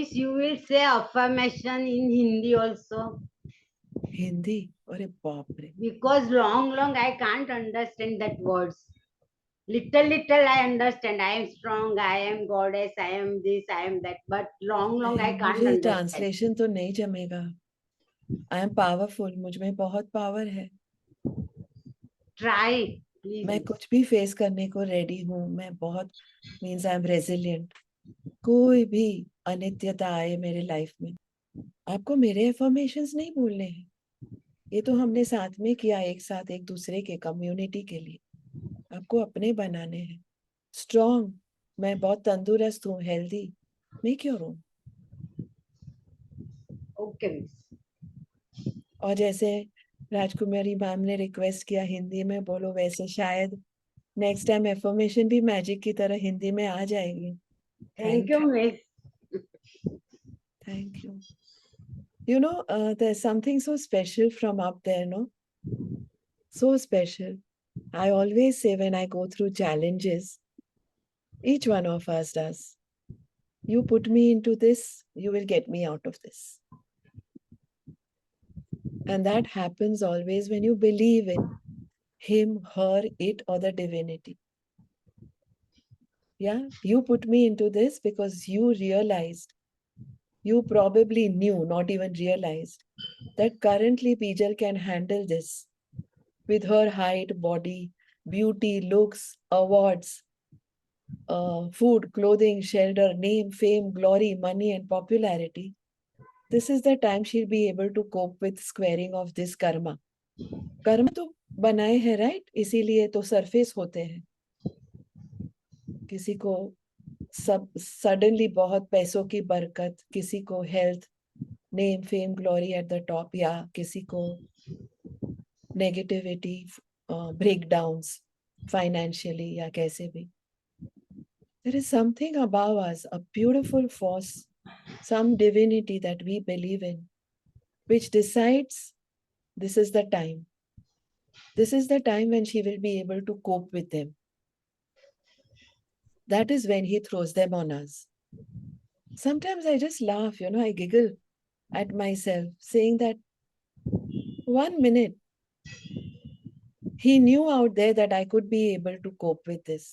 Miss, you will say affirmation in Hindi also. Hindi? अरे बाप रे. Because long I can't understand that words. Little I understand. I am strong, I am goddess, I am this, I am that. But long I can't मुझे understand. Translation तो नहीं जमेगा. I am powerful, मुझ में बहुत power है. Try, please. मैं कुछ भी फेस करने को रेडी हूँ. मैं बहुत मीन्स आई एम रेजिलियंट. कोई भी अनित्यता आए मेरे लाइफ में, आपको मेरे एफर्मेशंस नहीं बोलने हैं. ये तो हमने साथ में किया, एक साथ एक दूसरे के कम्युनिटी के लिए. आपको अपने बनाने हैं. स्ट्रॉन्ग, मैं बहुत तंदुरुस्त हूँ, healthy. Make your own. Okay, Miss. और जैसे राजकुमारी मैम ने रिक्वेस्ट किया हिंदी में बोलो, वैसे शायद नेक्स्ट टाइम एफर्मेशन भी मैजिक की तरह हिंदी में आ जाएगी. Thank you, Miss. Thank you. You know, there's something so special from up there, no? So special. I always say when I go through challenges, each one of us does. You put me into this, you will get me out of this. And that happens always when you believe in him, her, it, or the divinity. Yeah, you put me into this because you realized, you probably knew, not even realized, that currently Bijal can handle this with her height, body, beauty, looks, awards, food, clothing, shelter, name, fame, glory, money, and popularity. This is the time she'll be able to cope with squaring of this karma. कर्म तो बनाए हैं, right? इसीलिए तो surface होते हैं. किसी को सब सडनली बहुत पैसों की बरकत, किसी को health, name, fame, glory at the top, या किसी को नेगेटिविटी, ब्रेकडाउन्स फाइनेंशियली या कैसे भी. There is something above us, a beautiful force, some divinity that we believe in, which decides this is the time. This is the time when she will be able to cope with them. That is when he throws them on us. Sometimes I just laugh, I giggle at myself, saying that 1 minute, he knew out there that I could be able to cope with this.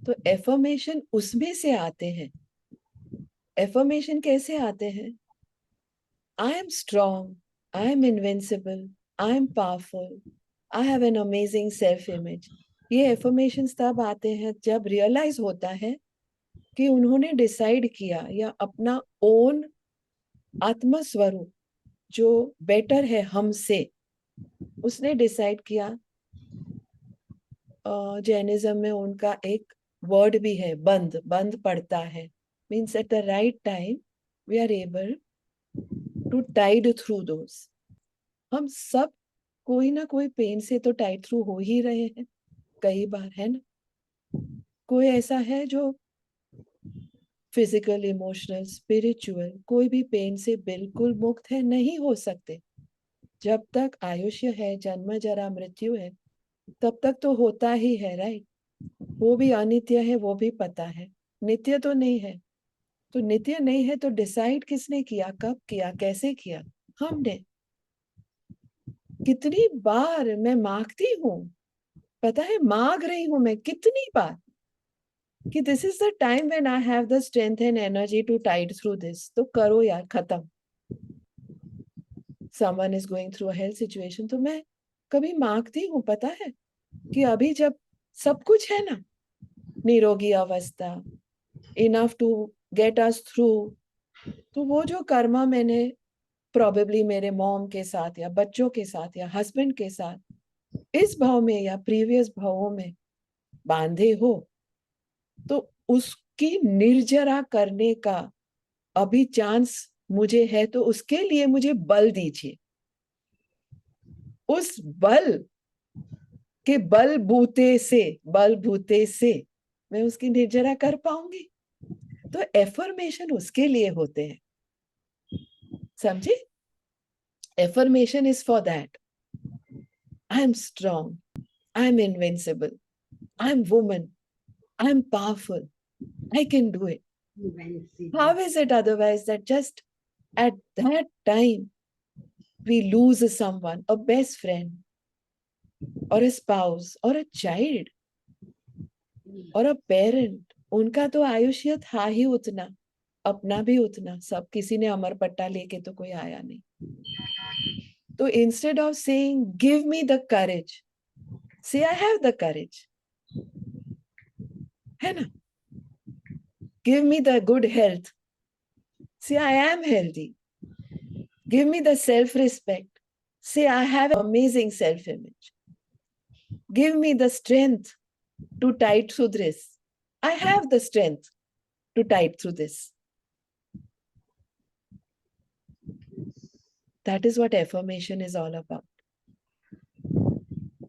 तो affirmation उसमें से आते हैं. Affirmation कैसे आते हैं? I am strong, I am invincible, I am powerful, I have an amazing self-image. ये affirmations तब आते हैं जब रियलाइज होता है कि उन्होंने डिसाइड किया, या अपना ओन आत्मस्वरूप जो बेटर है हमसे, उसने डिसाइड किया. जैनिज्म में उनका एक वर्ड भी है, बंद. बंद पड़ता है, means at the right time we are able to tide through those. हम सब कोई ना कोई पेन से तो टाइड थ्रू हो ही रहे हैं कई बार, है ना? कोई ऐसा है जो फिजिकल, इमोशनल, स्पिरिचुअल, कोई भी पेन से बिल्कुल मुक्त है? नहीं हो सकते. जब तक आयुष्य है, जन्म जरा मृत्यु है, तब तक तो होता ही है, राइट? वो भी अनित्य है, वो भी पता है. नित्य तो नहीं है. तो नित्य नहीं है तो डिसाइड किसने किया, कब किया, कैसे किया? हमने. कितनी बार मैं मांगती हूँ, पता है, मांग रही हूं मैं कितनी बार कि this is the time when I have the strength and energy to tide through this. तो करो यार, खत्म. Someone is going through a health situation, तो मैं कभी मांगती हूँ, पता है, कि अभी जब सब कुछ है ना, निरोगी अवस्था, enough to get us through, तो वो जो कर्मा मैंने प्रोबेबली मेरे मॉम के साथ या बच्चों के साथ या हस्बैंड के साथ इस भाव में या प्रीवियस भावों में बांधे हो, तो उसकी निर्जरा करने का अभी चांस मुझे है. तो उसके लिए मुझे बल दीजिए. उस बल के बलबूते से मैं उसकी निर्जरा कर पाऊंगी. तो एफर्मेशन उसके लिए होते हैं, समझे? Affirmation is for that. I am strong, I am invincible, I am woman, I am powerful, I can do it. When she How is it otherwise that just at that time we lose someone, a best friend, or a spouse, or a child, or a parent? उनका तो आयुष्य था ही उतना, अपना भी उतना, सब किसी ने अमर पट्टा लेके तो कोई आया नहीं. तो instead of saying give me the courage, say I have the courage, है ना? Give me the good health, say I am healthy. Give me the self-respect, say I have amazing self-image. Give me the strength to tide through this. I have the strength to tide through this. That is what affirmation is all about.